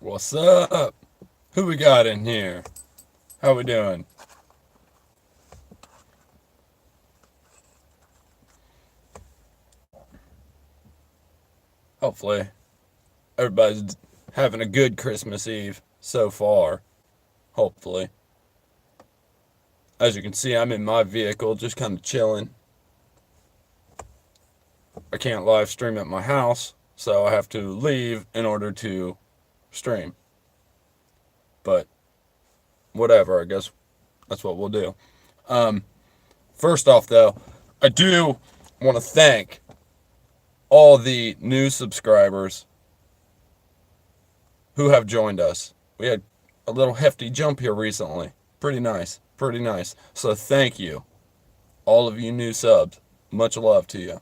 What's up? Who we got in here? How we doing? Hopefully everybody's having a good Christmas Eve so far. Hopefully. As you can see, I'm in my vehicle just kind of chilling. I can't live stream at my house, so I have to leave in order to stream. But whatever, I guess that's what we'll do. First off, though, I do want to thank all the new subscribers who have joined us. We had a little hefty jump here recently. Pretty nice. Pretty nice. So thank you, all of you new subs. Much love to you.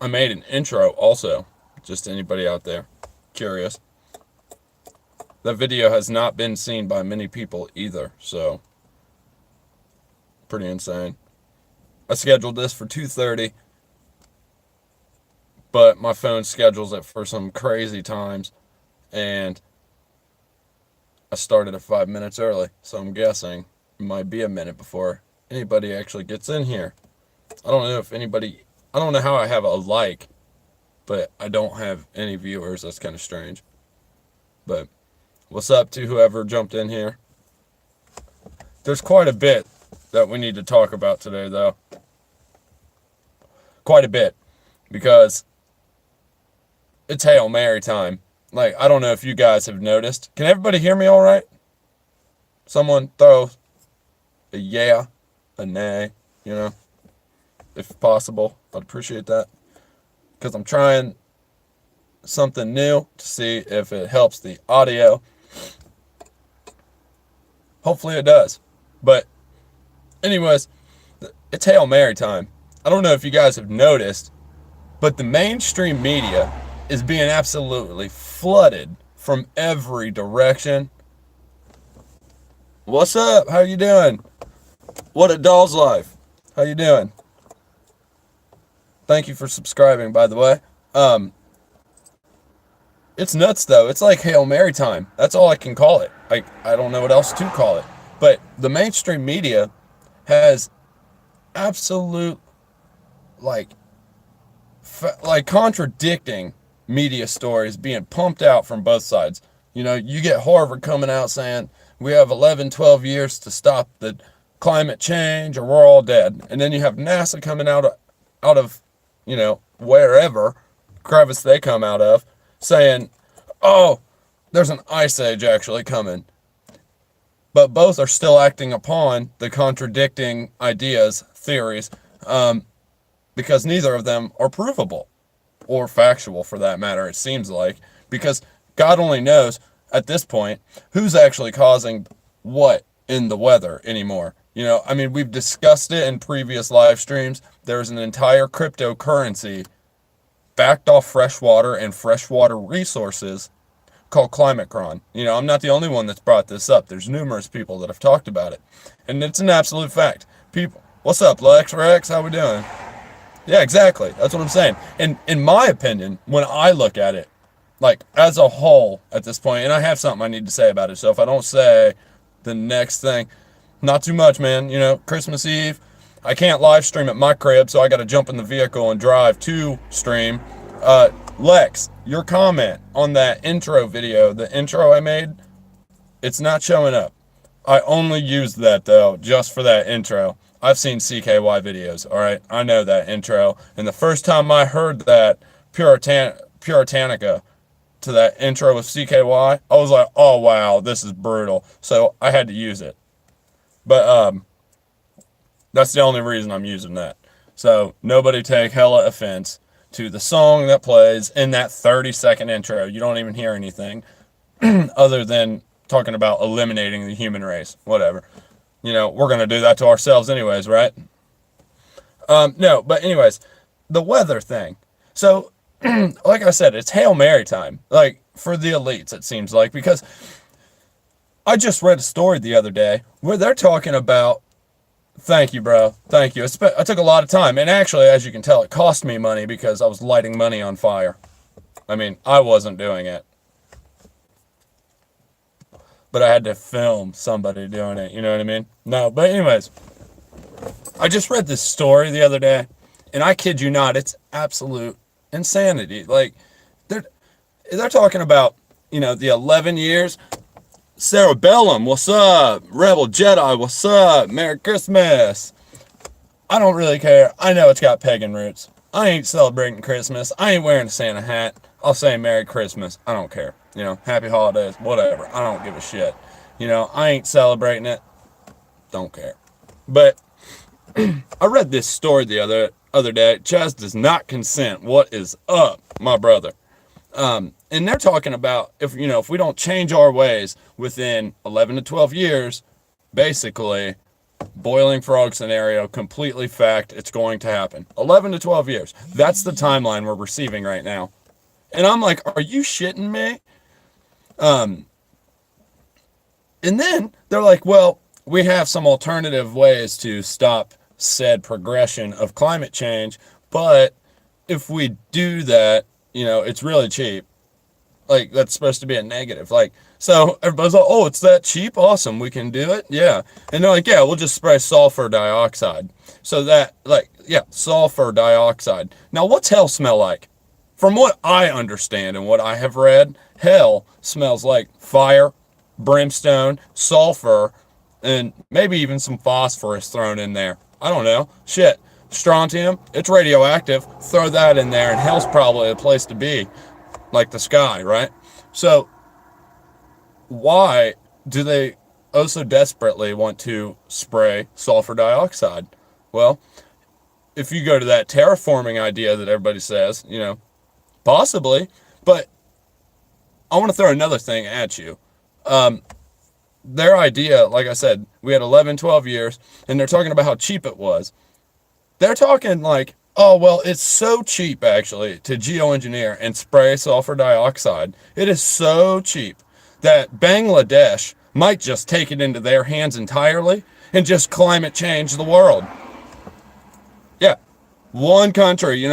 I made an intro also, just anybody out there curious. That video has not been seen by many people either, so pretty insane. I scheduled this for 2:30, but my phone schedules it for some crazy times, and I started at 5 minutes early, so I'm guessing it might be a minute before anybody actually gets in here. I don't know if anybody, I don't know how I have a like, but I don't have any viewers. That's kind of strange. But what's up to whoever jumped in here? There's quite a bit that we need to talk about today, though. Quite a bit. Because it's Hail Mary time. Like, I don't know if you guys have noticed. Can everybody hear me all right? Someone throw a yeah, a nay, if possible. I'd appreciate that. Because I'm trying something new to see if it helps the audio. Hopefully it does. But anyways, it's Hail Mary time. I don't know if you guys have noticed, but the mainstream media is being absolutely flooded from every direction. What's up? How you doing? What a doll's life. How you doing? Thank you for subscribing, by the way. It's nuts, though. It's like Hail Mary time. That's all I can call it. I don't know what else to call it. But the mainstream media has absolute, like contradicting media stories being pumped out from both sides. You get Harvard coming out saying we have 11, 12 years to stop the climate change or we're all dead. And then you have NASA coming out of, wherever crevice they come out of, saying, oh, there's an ice age actually coming. But both are still acting upon the contradicting ideas, theories, because neither of them are provable or factual for that matter, it seems like, because God only knows at this point who's actually causing what in the weather anymore. We've discussed it in previous live streams. There's an entire cryptocurrency backed off freshwater and freshwater resources called ClimateCron. I'm not the only one that's brought this up. There's numerous people that have talked about it. And it's an absolute fact. People, what's up, Lex Rex? How we doing? Yeah, exactly. That's what I'm saying. And in my opinion, when I look at it, like as a whole at this point, and I have something I need to say about it. So if I don't say the next thing, not too much, man. Christmas Eve, I can't live stream at my crib, so I got to jump in the vehicle and drive to stream. Lex, your comment on that intro video, the intro I made, it's not showing up. I only used that, though, just for that intro. I've seen CKY videos, all right? I know that intro. And the first time I heard that Puritanica to that intro with CKY, I was like, oh, wow, this is brutal. So I had to use it. But that's the only reason I'm using that. So nobody take hella offense to the song that plays in that 30-second intro. You don't even hear anything other than talking about eliminating the human race. Whatever. We're going to do that to ourselves anyways, right? No, but anyways, the weather thing. So, like I said, it's Hail Mary time, like for the elites, it seems like, because I just read a story the other day where they're talking about. Thank you, bro. Thank you. I took a lot of time, and actually, as you can tell, it cost me money because I was lighting money on fire. I mean, I wasn't doing it, but I had to film somebody doing it. You know what I mean? No, but anyways, I just read this story the other day, and I kid you not, it's absolute insanity. Like, they're they're talking about, the 11 years. Cerebellum, what's up? Rebel Jedi, what's up? Merry Christmas. I don't really care. I know it's got pagan roots. I ain't celebrating Christmas. I ain't wearing a Santa hat. I'll say Merry Christmas. I don't care. Happy holidays, whatever. I don't give a shit. I ain't celebrating it. Don't care. But I read this story the other day. Chaz does not consent. What is up, my brother? And they're talking about if we don't change our ways within 11 to 12 years, basically, boiling frog scenario, completely fact, it's going to happen. 11 to 12 years. That's the timeline we're receiving right now. And I'm like, are you shitting me? And then they're like, well, we have some alternative ways to stop said progression of climate change, but if we do that, it's really cheap. Like, that's supposed to be a negative. Like, so everybody's like, oh, it's that cheap? Awesome. We can do it? Yeah. And they're like, yeah, we'll just spray sulfur dioxide. So that, like, yeah, sulfur dioxide. Now, what's hell smell like? From what I understand and what I have read, hell smells like fire, brimstone, sulfur, and maybe even some phosphorus thrown in there. I don't know. Shit. Strontium, it's radioactive. Throw that in there, and hell's probably a place to be. Like the sky, right? So why do they oh so desperately want to spray sulfur dioxide? Well, if you go to that terraforming idea that everybody says, possibly, but I want to throw another thing at you. Their idea, like I said, we had 11, 12 years, and they're talking about how cheap it was. They're talking like, oh, well, it's so cheap, actually, to geoengineer and spray sulfur dioxide. It is so cheap that Bangladesh might just take it into their hands entirely and just climate change the world. Yeah. One country,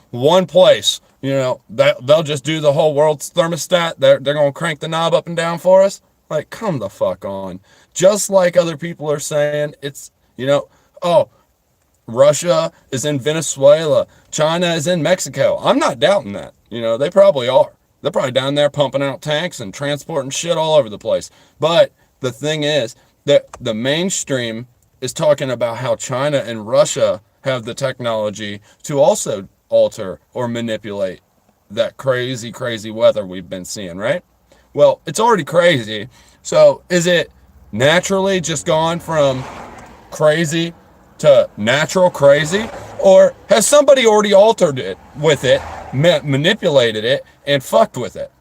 one place, they'll just do the whole world's thermostat. They're going to crank the knob up and down for us. Like, come the fuck on. Just like other people are saying, it's, oh, Russia is in Venezuela. China is in Mexico. I'm not doubting that. They probably are. They're probably down there pumping out tanks and transporting shit all over the place. But the thing is that the mainstream is talking about how China and Russia have the technology to also alter or manipulate that crazy, crazy weather we've been seeing, right? Well, it's already crazy. So is it naturally just gone from crazy to natural crazy, or has somebody already altered it with it, manipulated it, and fucked with it?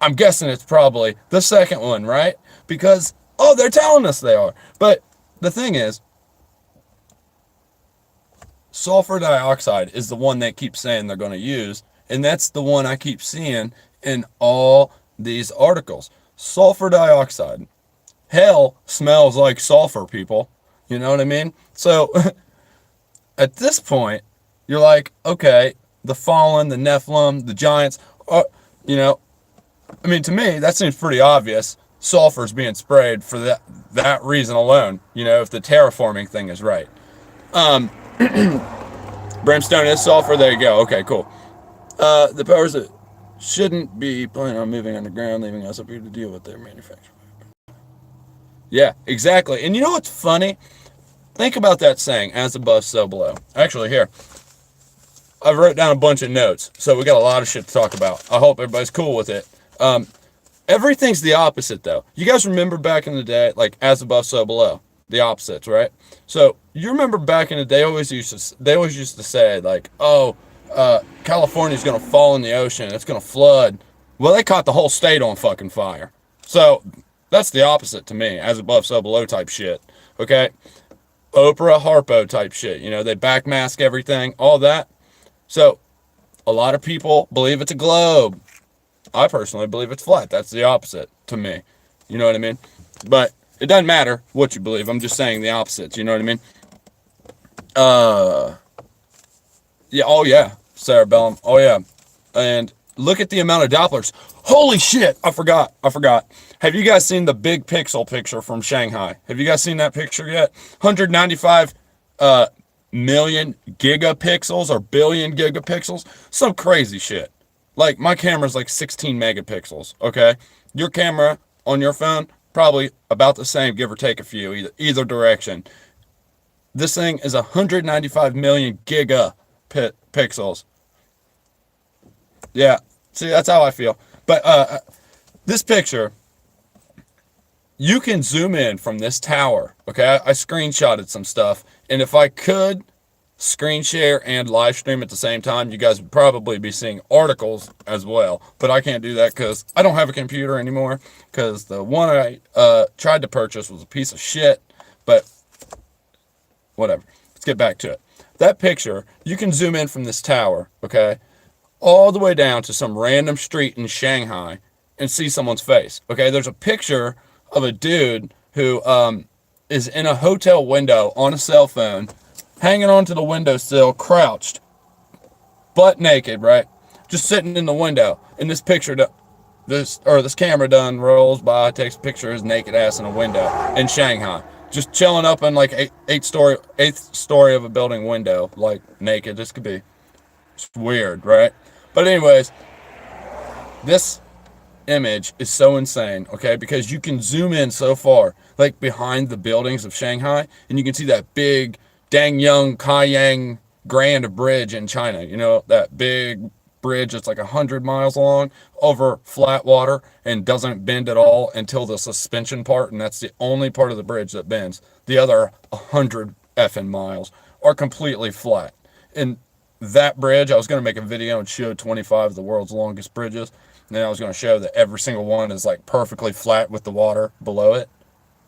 I'm guessing it's probably the second one, right? Because, oh, they're telling us they are. But the thing is, sulfur dioxide is the one they keep saying they're going to use, and that's the one I keep seeing in all these articles. Sulfur dioxide. Hell smells like sulfur, people. You know what I mean? So at this point, you're like, okay, the fallen, the Nephilim, the giants, to me, that seems pretty obvious. Sulfur's being sprayed for that reason alone, if the terraforming thing is right. Brimstone is sulfur. There you go. Okay, cool. The powers that shouldn't be planning on moving underground, leaving us up here to deal with their manufacturing. Yeah, exactly. And you know what's funny? Think about that saying, as above, so below. Actually, here, I've wrote down a bunch of notes, so we got a lot of shit to talk about. I hope everybody's cool with it. Everything's the opposite, though. You guys remember back in the day, like, as above, so below. The opposites, right? So, you remember back in the day, they always used to say, like, oh, California's going to fall in the ocean. It's going to flood. Well, they caught the whole state on fucking fire. So, that's the opposite to me. As above, so below type shit. Okay? Oprah Harpo type shit. They backmask everything. All that. So a lot of people believe it's a globe. I personally believe it's flat. That's the opposite to me. You know what I mean? But it doesn't matter what you believe. I'm just saying the opposites. You know what I mean? Yeah. Oh yeah. Sarah Bellum. Oh yeah. And look at the amount of Dopplers. Holy shit! I forgot. Have you guys seen the big pixel picture from Shanghai? Have you guys seen that picture yet? 195 million gigapixels or billion gigapixels. Some crazy shit. Like my camera's like 16 megapixels. Okay, your camera on your phone probably about the same, give or take a few, either direction. This thing is 195 million gigapixels. Yeah, see, that's how I feel. But this picture, you can zoom in from this tower. Okay, I screenshotted some stuff, and if I could screen share and live stream at the same time, you guys would probably be seeing articles as well. But I can't do that because I don't have a computer anymore, because the one I tried to purchase was a piece of shit. But whatever. Let's get back to it. That picture, you can zoom in from this tower, okay, all the way down to some random street in Shanghai and see someone's face. Okay, there's a picture of a dude who is in a hotel window on a cell phone, hanging onto the windowsill, crouched, butt naked, right? Just sitting in the window. And this picture, this camera done rolls by, takes a picture of his naked ass in a window in Shanghai. Just chilling up in like eighth story of a building window, like naked. This could be. It's weird, right? But anyways, this image is so insane, okay? Because you can zoom in so far, like behind the buildings of Shanghai, and you can see that big Dangyang Kaiyang Grand Bridge in China. You know, that big bridge that's like 100 miles long over flat water and doesn't bend at all until the suspension part, and that's the only part of the bridge that bends. The other 100 effing miles are completely flat. And that bridge, I was going to make a video and show 25 of the world's longest bridges. And then I was going to show that every single one is like perfectly flat with the water below it.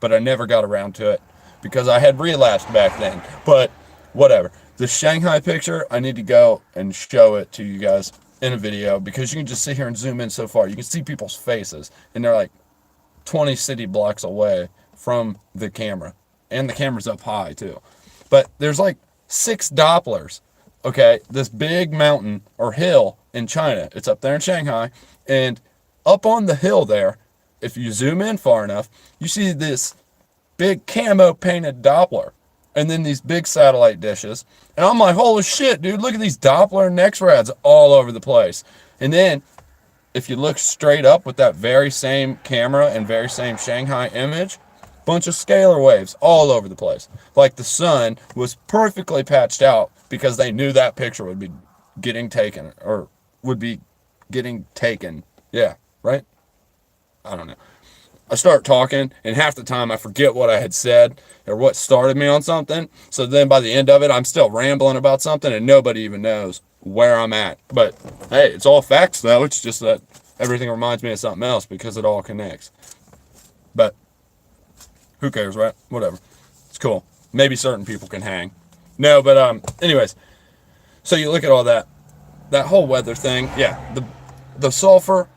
But I never got around to it because I had relapsed back then. But whatever. The Shanghai picture, I need to go and show it to you guys in a video, because you can just sit here and zoom in so far. You can see people's faces, and they're like 20 city blocks away from the camera. And the camera's up high too. But there's like 6 Dopplers. Okay, this big mountain or hill in China. It's up there in Shanghai. And up on the hill there, if you zoom in far enough, you see this big camo painted Doppler. And then these big satellite dishes. And I'm like, holy shit, dude, look at these Doppler and X-rads all over the place. And then if you look straight up with that very same camera and very same Shanghai image, bunch of scalar waves all over the place. Like the sun was perfectly patched out because they knew that picture would be getting taken, or would be getting taken. Yeah, right? I don't know. I start talking, and half the time I forget what I had said or what started me on something. So then by the end of it, I'm still rambling about something, and nobody even knows where I'm at. But hey, it's all facts, though. It's just that everything reminds me of something else because it all connects. But who cares, right? Whatever. It's cool. Maybe certain people can hang. No, but anyways. So you look at all that whole weather thing. Yeah, the sulfur.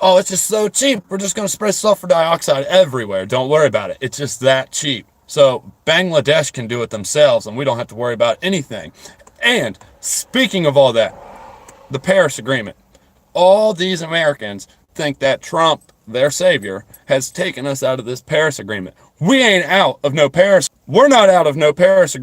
Oh, it's just so cheap. We're just going to spray sulfur dioxide everywhere. Don't worry about it. It's just that cheap. So Bangladesh can do it themselves, and we don't have to worry about anything. And speaking of all that, the Paris Agreement. All these Americans think that Trump, their savior, has taken us out of this Paris Agreement. We ain't out of no Paris. We're not out of no Paris Agreement.